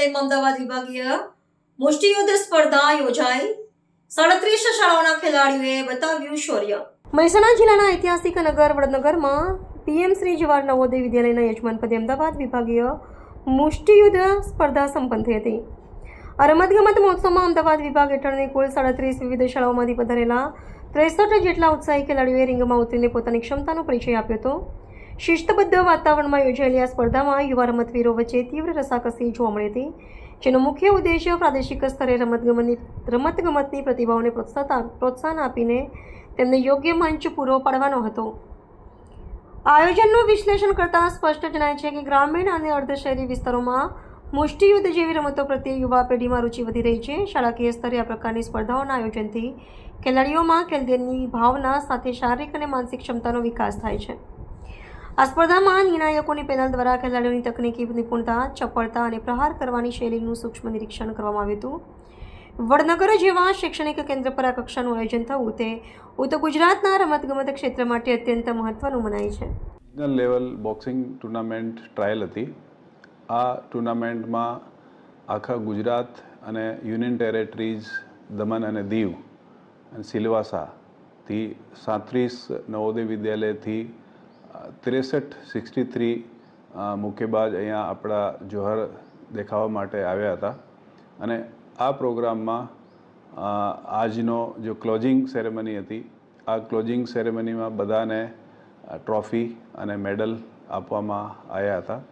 પંચાયતમાં અમદાવાદ વિભાગીય મુષ્ટિયુદ્ધ સ્પર્ધા યોજાઈ 37 શાળાઓના ખેલાડીઓએ બતાવ્યું શૌર્ય. મહેસાણા જિલ્લાના ઐતિહાસિક નગર વડનગરમાં પીએમ શ્રી જવાહર નવોદય વિદ્યાલયના યજમાન પદે અમદાવાદ વિભાગીય મુષ્ટિયુદ્ધ સ્પર્ધા સંપન્ન થઈ હતી. આ રમતગમત મહોત્સવમાં અમદાવાદ વિભાગ હેઠળની કુલ 37 વિવિધ શાળાઓમાંથી પધારેલા 63 જેટલા ઉત્સાહી ખેલાડીઓએ રિંગમાં ઉતરીને પોતાની ક્ષમતાનો પરિચય આપ્યો હતો. શિસ્તબદ્ધ વાતાવરણમાં યોજાયેલી આ સ્પર્ધામાં યુવા રમતવીરો વચ્ચે તીવ્ર રસાકસી જોવા મળી હતી, જેનો મુખ્ય ઉદ્દેશ્ય પ્રાદેશિક સ્તરે રમતગમતની પ્રતિભાઓને પ્રોત્સાહન આપીને તેમને યોગ્ય મંચ પૂરો પાડવાનો હતો. આયોજનનું વિશ્લેષણ કરતાં સ્પષ્ટ જણાય છે કે ગ્રામીણ અને અર્ધશહેરી વિસ્તારોમાં મુષ્ટિયુદ્ધ જેવી રમતો પ્રત્યે યુવા પેઢીમાં રુચિ વધી રહી છે. શાળાકીય સ્તરે આ પ્રકારની સ્પર્ધાઓના આયોજનથી ખેલાડીઓમાં ખેલદિલની ભાવના સાથે શારીરિક અને માનસિક ક્ષમતાનો વિકાસ થાય છે. આ સ્પર્ધામાં નિર્ણાયકોની પેનલ દ્વારા ખેલાડીઓની તકનીકી નિપુણતા, ચપળતા અને પ્રહાર કરવાની શૈલીનું સૂક્ષ્મ નિરીક્ષણ કરવામાં આવ્યું હતું. વડનગર જેવા શૈક્ષણિક કેન્દ્ર પર આ કક્ષાનું આયોજન થવું તે ઉત્તર ગુજરાતના રમતગમત ક્ષેત્ર માટે અત્યંત મહત્વનું મનાય છે. National level boxing tournament trial હતી. આ ટુર્નામેન્ટમાં આખા ગુજરાત અને યુનિયન ટેરેટરીઝ દમણ અને દીવ અને સિલવાસાથી 37 નવોદય વિદ્યાલયથી 63 મુક્કેબાજ અહીંયા આપણા જોહર દેખાવા માટે આવ્યા હતા. અને આ પ્રોગ્રામમાં આજનો જો ક્લોઝિંગ સેરેમની હતી, આ ક્લોઝિંગ સેરેમનીમાં બધાને ટ્રોફી અને મેડલ આપવામાં આવ્યા હતા.